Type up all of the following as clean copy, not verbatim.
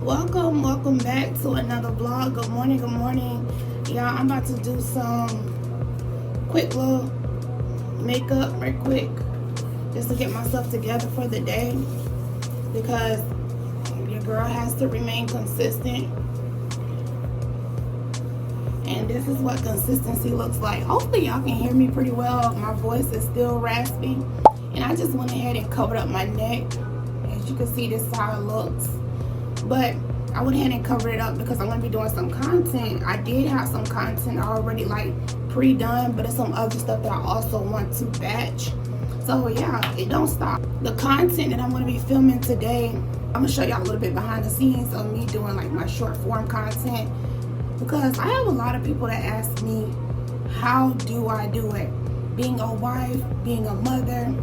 Welcome back to another vlog. Good morning, y'all. I'm about to do some quick little makeup right quick just to get myself together for the day, because your girl has to remain consistent, and this is what consistency looks like. Hopefully y'all can hear me pretty well. My voice is still raspy, and I just went ahead and covered up my neck. As you can see, this is how it looks. But I went ahead and covered it up because I'm going to be doing some content. I did have some content already like pre-done, but it's some other stuff that I also want to batch. So yeah, it don't stop. The content that I'm going to be filming today, I'm going to show y'all a little bit behind the scenes of me doing like my short form content, because I have a lot of people that ask me, how do I do it? Being a wife, being a mother,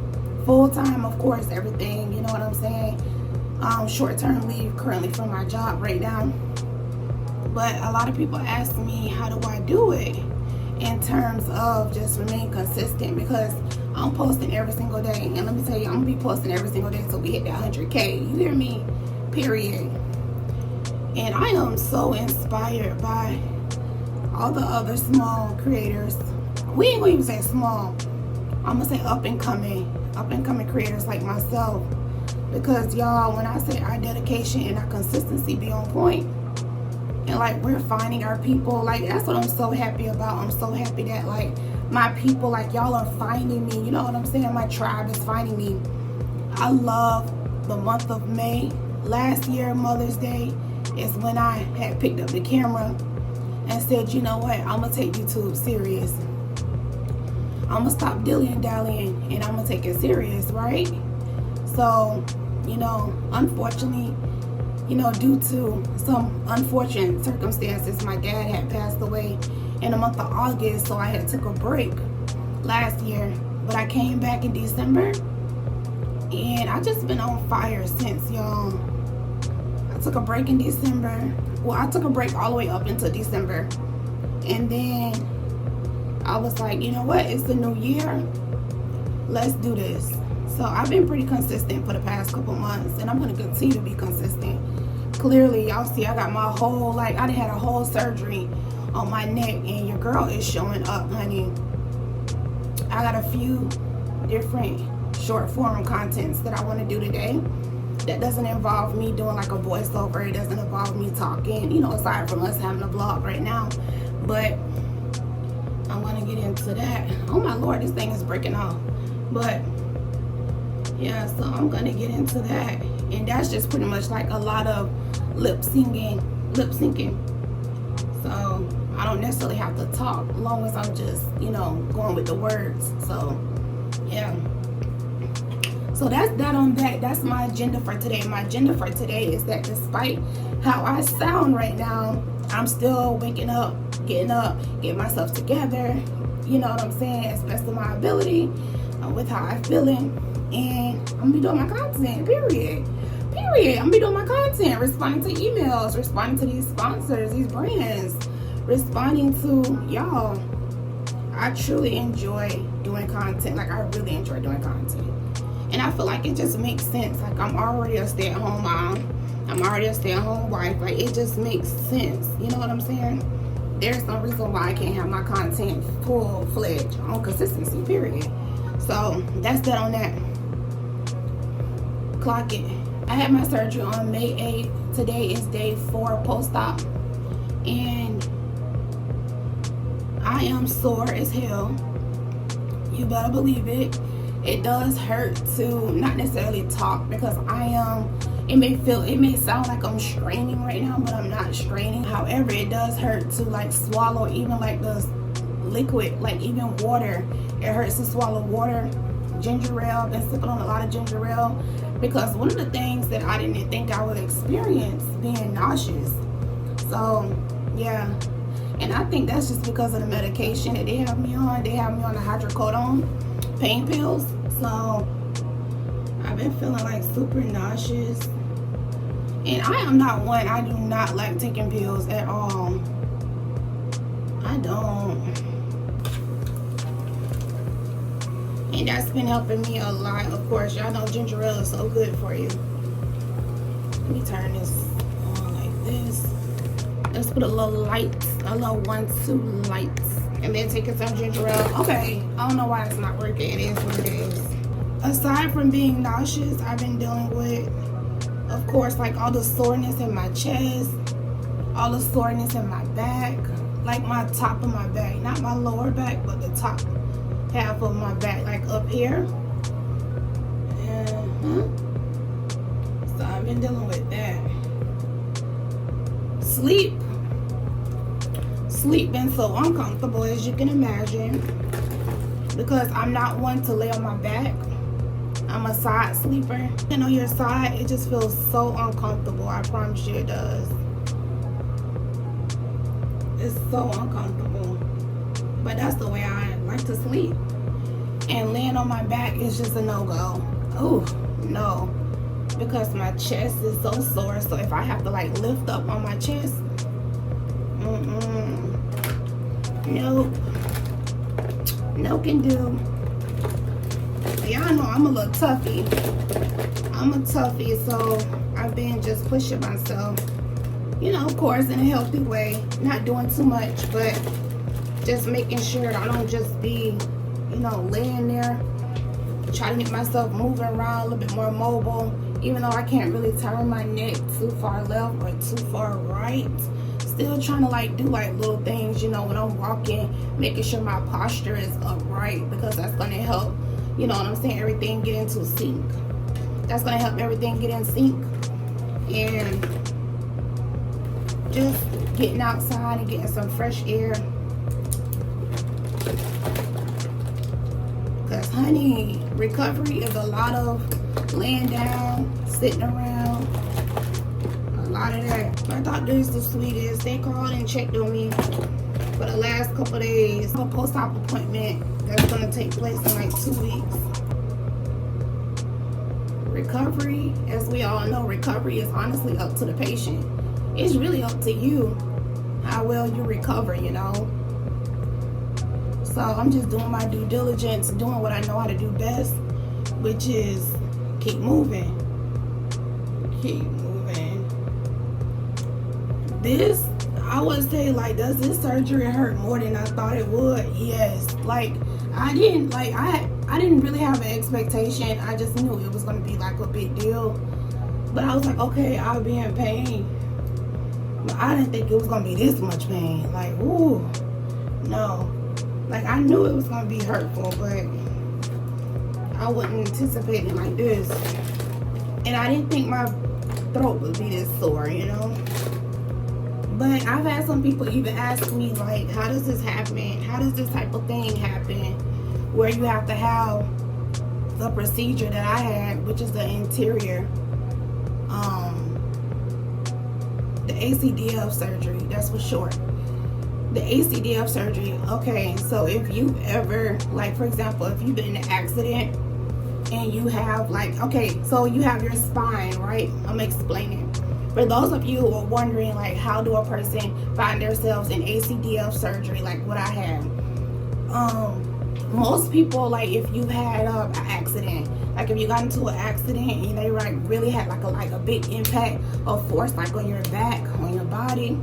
full-time, of course, everything, you know what I'm saying? Short-term leave currently from my job right now. But a lot of people ask me, how do I do it in terms of just remain consistent, because I'm posting every single day. And let me tell you, I'm gonna be posting every single day till we hit that 100K. You hear me? Period. And I am so inspired by all the other small creators. We ain't gonna even say small, I'm gonna say up and coming creators like myself. Because y'all, when I say our dedication and our consistency be on point, and like we're finding our people, like that's what I'm so happy about. I'm so happy that like my people, like y'all are finding me, you know what I'm saying? My tribe is finding me. I love the month of May. Last year, Mother's Day, is when I had picked up the camera and said, you know what, I'm gonna take YouTube serious. I'm gonna stop dilly-dallying and I'm gonna take it serious, right? So, you know, unfortunately, you know, due to some unfortunate circumstances, my dad had passed away in the month of August, so I had took a break last year. But I came back in December, and I just been on fire since, y'all. I took a break in December. Well, I took a break all the way up into December. And then I was like, you know what? It's the new year. Let's do this. So I've been pretty consistent for the past couple months, and I'm going to continue to be consistent. Clearly, y'all see I got my whole, like, I done had a whole surgery on my neck, and your girl is showing up, honey. I got a few different short form contents that I want to do today that doesn't involve me doing like a voiceover. It doesn't involve me talking, you know, aside from us having a vlog right now. But I'm going to get into that. Oh my Lord, this thing is breaking off. But yeah, so I'm gonna get into that, and that's just pretty much like a lot of lip syncing. So I don't necessarily have to talk, as long as I'm just, you know, going with the words. So yeah, so that's that on that. That's my agenda for today. My agenda for today is that despite how I sound right now, I'm still waking up, getting myself together, you know what I'm saying, as best of my ability, with how I'm feeling. And I'm gonna be doing my content, period. I'm gonna be doing my content, responding to emails, responding to these sponsors, these brands, responding to y'all. I truly enjoy doing content. Like, I really enjoy doing content. And I feel like it just makes sense. Like, I'm already a stay-at-home mom. I'm already a stay-at-home wife. Like, it just makes sense. You know what I'm saying? There's no reason why I can't have my content full-fledged on consistency, period. So, that's that on that. Clock it. I had my surgery on May 8th. Today is day 4 post-op, and I am sore as hell. You better believe it. It does hurt to not necessarily talk, because it may sound like I'm straining right now, but I'm not straining. However, it does hurt to like swallow even like the liquid, like even water. It hurts to swallow water. Ginger ale, I've been sipping on a lot of ginger ale, because one of the things that I didn't think I would experience being nauseous. So yeah, and I think that's just because of the medication that they have me on. They have me on the hydrocodone pain pills, so I've been feeling like super nauseous. And I am not one, I do not like taking pills at all. I don't. And that's been helping me a lot. Of course, y'all know ginger ale is so good for you. Let me turn this on. this. Let's put a little lights, a little 1-2 lights. And then taking some ginger ale. Okay, I don't know why it's not working. It is what it is. Aside from being nauseous, I've been dealing with, of course, like all the soreness in my chest, all the soreness in my back, like my top of my back, not my lower back, but the top half of my back, like up here. So I've been dealing with that. Sleep been so uncomfortable, as you can imagine, because I'm not one to lay on my back. I'm a side sleeper. And on your side, it just feels so uncomfortable. I promise you it does. It's so uncomfortable. But that's the way I like to sleep. And laying on my back is just a no-go. Oh, no. Because my chest is so sore. So if I have to like lift up on my chest, nope. No can do. Y'all know I'm a little toughie. I'm a toughie, so I've been just pushing myself. You know, of course, in a healthy way. Not doing too much, but just making sure I don't just be, you know, laying there, trying to get myself moving around a little bit more mobile. Even though I can't really turn my neck too far left or too far right. Still trying to like do like little things, you know, when I'm walking, making sure my posture is upright, because that's going to help, you know what I'm saying, everything get into sync. That's going to help everything get in sync. And just getting outside and getting some fresh air. Because, honey, recovery is a lot of laying down, sitting around. A lot of that. My doctor is the sweetest. They called and checked on me for the last couple of days. A post-op appointment that's going to take place in like 2 weeks. Recovery, as we all know, recovery is honestly up to the patient. It's really up to you how well you recover, you know. So I'm just doing my due diligence, doing what I know how to do best, which is keep moving. Keep moving. This, I would say, like, does this surgery hurt more than I thought it would? Yes. Like, I didn't really have an expectation. I just knew it was going to be like a big deal. But I was like, okay, I'll be in pain. But I didn't think it was going to be this much pain. Like, ooh, no. Like, I knew it was going to be hurtful, but I wasn't anticipating like this. And I didn't think my throat would be this sore, you know. But I've had some people even ask me, like, how does this happen? How does this type of thing happen where you have to have the procedure that I had, which is the interior, the ACDF surgery, that's for short. The ACDF surgery, okay, so if you've ever, like, for example, if you've been in an accident and you have, like, okay, so you have your spine, right? I'm explaining. For those of you who are wondering, like, how do a person find themselves in ACDF surgery, like what I had? Most people, like, if you had an accident, like if you got into an accident and they like really had like a big impact of force, like on your back, on your body,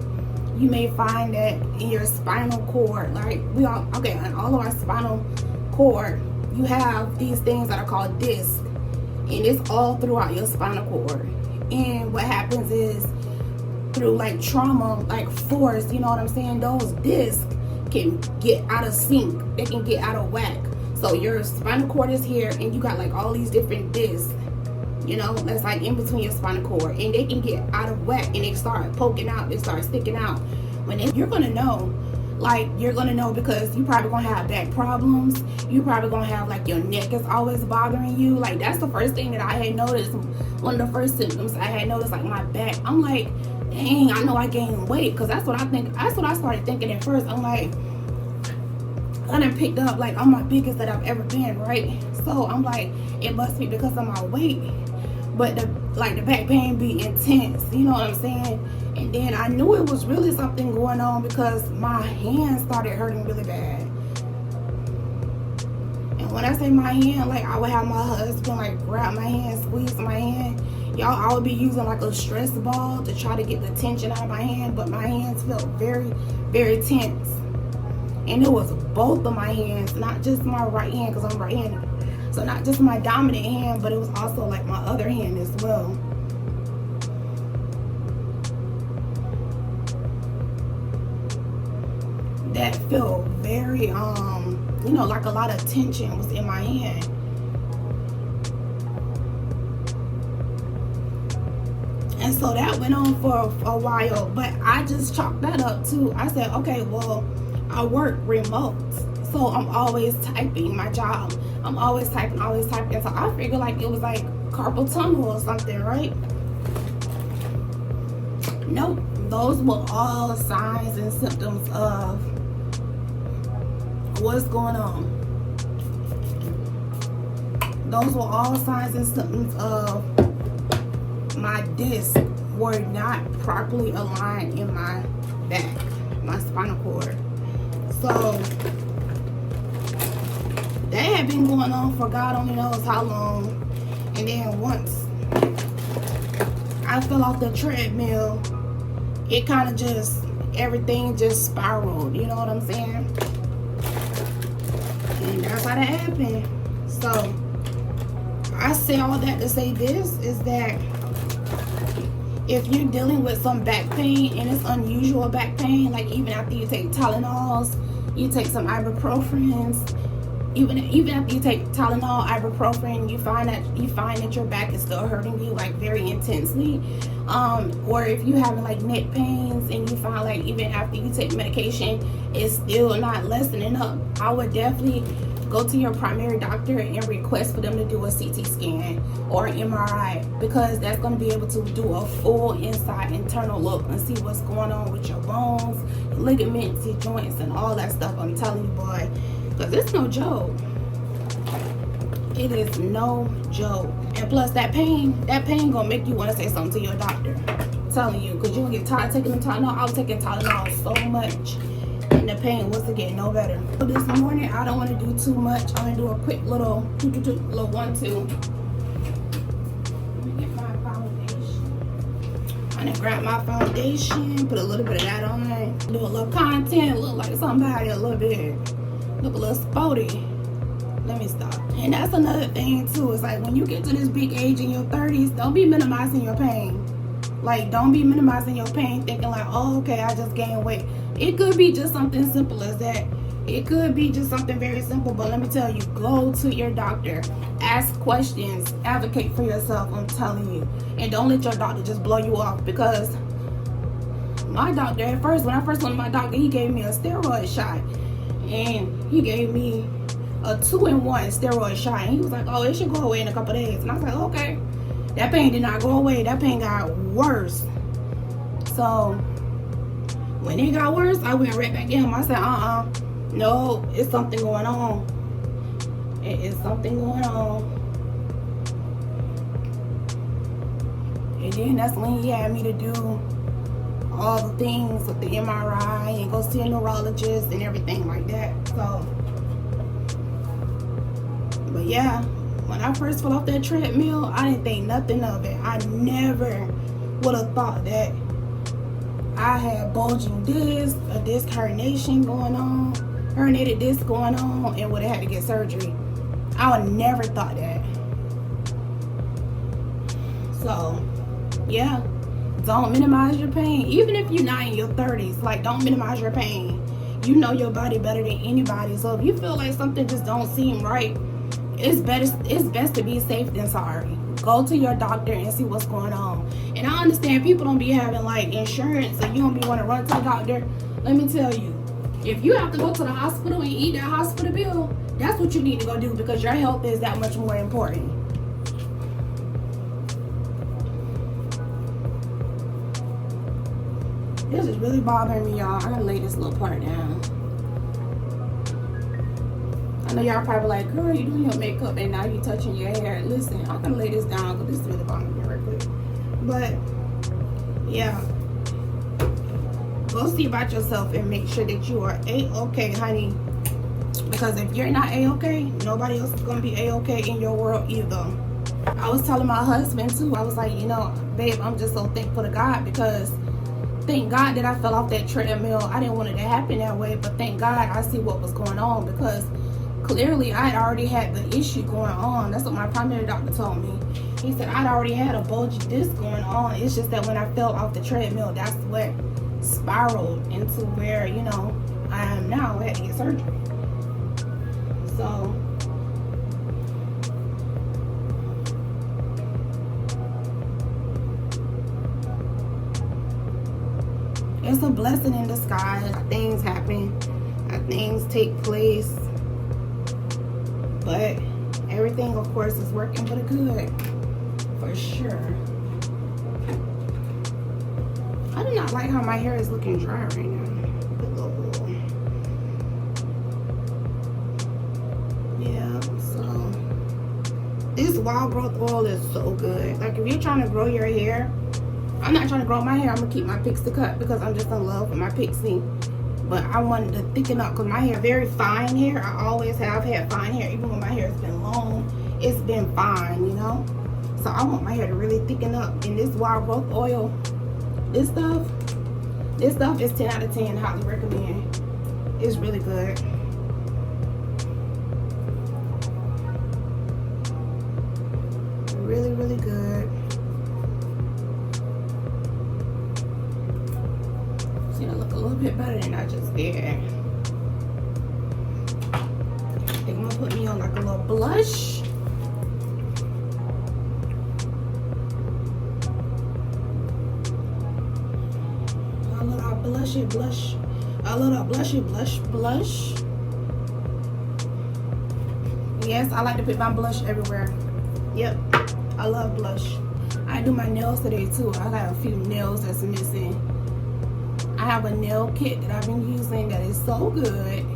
you may find that in your spinal cord, like we all, okay, on all of our spinal cord, you have these things that are called discs, and it's all throughout your spinal cord. And what happens is, through like trauma, like force, you know what I'm saying, those discs can get out of sync. They can get out of whack. So your spinal cord is here and you got like all these different discs, you know, that's like in between your spinal cord, and they can get out of whack and they start poking out, they start sticking out. You're gonna know, like, you're gonna know because you probably gonna have back problems. You probably gonna have like your neck is always bothering you. Like, that's the first thing that I had noticed. One of the first symptoms I had noticed, like my back. I'm like, dang, I know I gained weight, because that's what I think. That's what I started thinking at first. I'm like, I done picked up, like, I'm my biggest that I've ever been, right? So I'm like, it must be because of my weight. But the back pain be intense, you know what I'm saying? And then I knew it was really something going on because my hands started hurting really bad. And when I say my hand, like, I would have my husband like grab my hand, squeeze my hand, Y'all, I would be using like a stress ball to try to get the tension out of my hand, but my hands felt very, very tense. And it was both of my hands, not just my right hand, because I'm right-handed. So not just my dominant hand, but it was also like my other hand as well. That felt very, you know, like a lot of tension was in my hand. And so that went on for a while, but I just chalked that up too. I said, okay, well, I work remote, so I'm always typing my job. I'm always typing. So I figured like it was like carpal tunnel or something, right? Nope, those were all signs and symptoms of what's going on. Those were all signs and symptoms of my discs were not properly aligned in my back, my spinal cord. So that had been going on for God only knows how long. And then once I fell off the treadmill, it kind of just, everything just spiraled, you know what I'm saying? And that's how that happened. So I say all that to say this is that if you're dealing with some back pain and it's unusual back pain, like even after you take Tylenols, you take some ibuprofens, even after you take Tylenol, ibuprofen, you find that your back is still hurting you like very intensely, or if you having like neck pains and you find like even after you take medication it's still not lessening up, I would definitely go to your primary doctor and request for them to do a CT scan or an MRI, because that's going to be able to do a full inside internal look and see what's going on with your bones, your ligaments, your joints, and all that stuff. I'm telling you, boy, because it's no joke. It is no joke. And plus that pain gonna make you want to say something to your doctor. I'm telling you, because you're gonna get tired of taking them Tylenol. I was taking Tylenol so much and the pain wasn't getting no better. So this morning I don't want to do too much. I'm gonna do a quick little 1-2. Let me get my foundation. I'm gonna grab my foundation, put a little bit of that on it, do a little content, look like somebody a little bit, look a little sporty. Let me stop. And that's another thing too. It's like when you get to this big age in your 30s, don't be minimizing your pain. Like, don't be minimizing your pain thinking like, oh, okay, I just gained weight. It could be just something simple as that. It could be just something very simple, but let me tell you, go to your doctor, ask questions, advocate for yourself, I'm telling you. And don't let your doctor just blow you off, because my doctor at first, when I first went to my doctor, he gave me a steroid shot. And he gave me a 2-in-1 steroid shot. And he was like, oh, it should go away in a couple days. And I was like, okay. That pain did not go away. That pain got worse. So when it got worse, I went right back in him. I said, no, it's something going on. It is something going on. And then that's when he had me to do all the things with the MRI and go see a neurologist and everything like that. So, but yeah, when I first fell off that treadmill, I didn't think nothing of it. I never would have thought that I had bulging disc, a disc herniation going on, herniated disc going on, and would have had to get surgery. I would never thought that. So, yeah, don't minimize your pain. Even if you're not in your 30s, like, don't minimize your pain. You know your body better than anybody. So if you feel like something just don't seem right, it's best to be safe than sorry. Go to your doctor and see what's going on. And I understand people don't be having like insurance, and you don't be want to run to the doctor. Let me tell you, if you have to go to the hospital and eat that hospital bill, that's what you need to go do, because your health is that much more important. This is really bothering me, y'all. I gotta lay this little part down. I know y'all probably like, girl, you doing your makeup and now you touching your hair. Listen, I'm gonna lay this down because this is really bothering me right quick. But yeah, go see about yourself and make sure that you are A-okay, honey. Because if you're not A-okay, nobody else is gonna be A-okay in your world either. I was telling my husband too, I was like, you know, babe, I'm just so thankful to God, because thank God that I fell off that treadmill. I didn't want it to happen that way, but thank God I see what was going on, because clearly I had already had the issue going on. That's what my primary doctor told me. He said I'd already had a bulgy disc going on. It's just that when I fell off the treadmill, that's what spiraled into where, you know, I am now. I had to get surgery. So it's a blessing in disguise. Things happen, things take place, but everything, of course, is working for the good, for sure. I do not like how my hair is looking dry right now. Yeah, so this wild growth oil is so good. Like, if you're trying to grow your hair, I'm not trying to grow my hair. I'm gonna keep my pixie cut because I'm just in love with my pixie. But I wanted to thicken up because my hair, very fine hair. I always have had fine hair. Even when my hair has been long, it's been fine, you know? So I want my hair to really thicken up. And this wild growth oil, this stuff is 10 out of 10. Highly recommend. It's really good. Really, really good. See, I look a little bit better than I just did. I think I'm gonna put me on like a little blush. A little blushy blush. A little blushy blush. Yes, I like to put my blush everywhere. Yep, I love blush. I do my nails today too. I got a few nails that's missing. I have a nail kit that I've been using that is so good.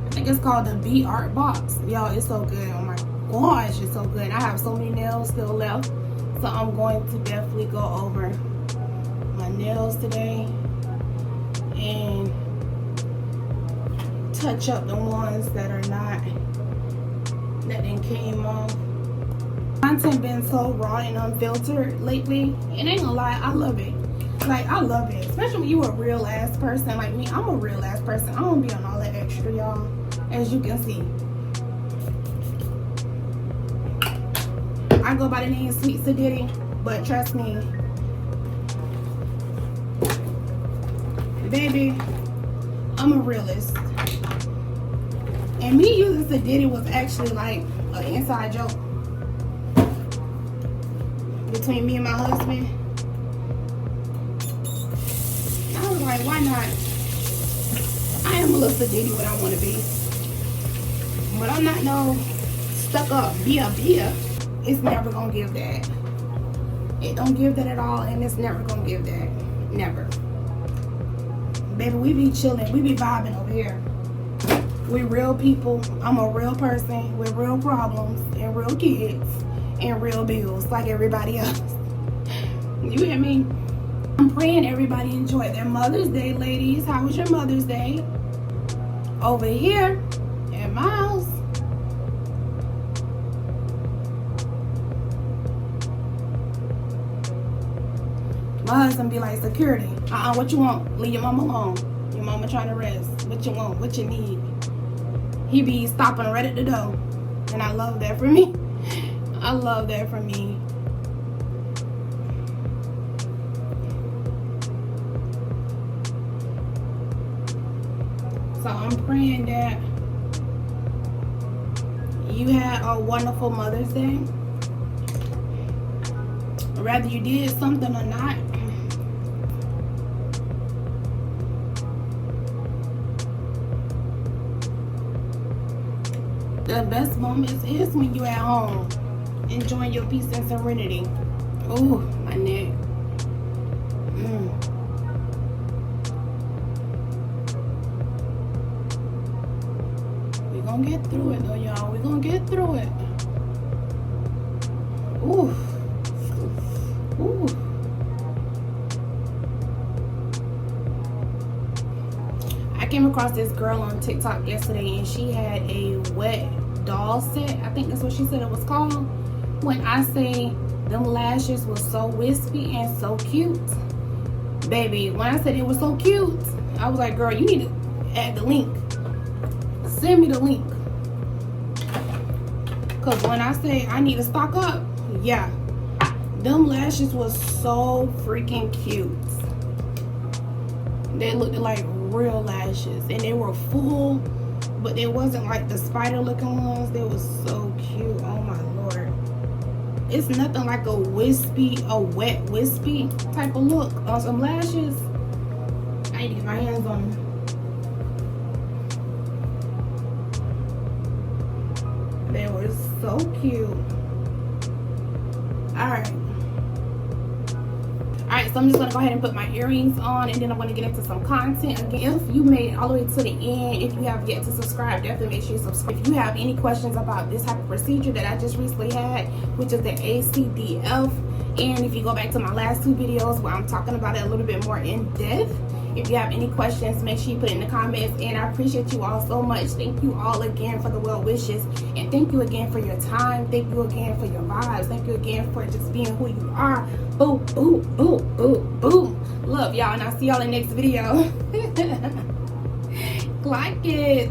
I think it's called the B Art Box. Y'all, it's so good. Oh my gosh, it's so good. I have so many nails still left, so I'm going to definitely go over my nails today and touch up the ones that are not, that then came off. Content been so raw and unfiltered lately, and ain't gonna lie, I love it. Like, I love it, especially when you a real ass person like me. I'm a real ass person. I don't be on all that extra, y'all, as you can see. I go by the name Sweet Sadiddy, but trust me, baby, I'm a realist. And me using Sadiddy was actually like an inside joke between me and my husband. I was like, why not? I am a little Sadiddy what I want to be. But I'm not no stuck up Bia. It's never gonna give that. It don't give that at all, and it's never gonna give that. Never. Baby, we be chilling, we be vibing over here. We real people. I'm a real person with real problems and real kids and real bills like everybody else. You hear me? I'm praying everybody enjoyed their Mother's Day, ladies. How was your Mother's Day? Over here at my house, my husband be like, security. What you want? Leave your mama alone. Your mama trying to rest. What you want? What you need? He be stopping right at the door. And I love that for me. I love that for me. So I'm praying that you had a wonderful Mother's Day. Whether you did something or not. The best moments is when you at home, enjoying your peace and serenity. Ooh, my neck. We gonna get through it though, y'all. We gonna get through it. Ooh. Ooh. I came across this girl on TikTok yesterday, and she had a wet doll set. I think that's what she said it was called. When I say them lashes were so wispy and so cute, baby, when I said it was so cute, I was like, girl, you need to add the link. Send me the link. Because when I say I need to stock up, yeah, them lashes was so freaking cute. They looked like real lashes, and they were full, but they wasn't like the spider looking ones. They was so cute. Oh my lord. It's nothing like a wet wispy type of look on some lashes. I need to get my hands on them. They were so cute. Alright, so I'm just gonna go ahead and put my earrings on, and then I'm gonna get into some content. Again, if you made it all the way to the end, if you have yet to subscribe, definitely make sure you subscribe. If you have any questions about this type of procedure that I just recently had, which is the ACDF, and if you go back to my last 2 videos where I'm talking about it a little bit more in depth, if you have any questions, make sure you put it in the comments. And I appreciate you all so much. Thank you all again for the well wishes, and thank you again for your time. Thank you again for your vibes. Thank you again for just being who you are. Boom, boom, boom, boom, boom. Love y'all, and I'll see y'all in the next video. Like it.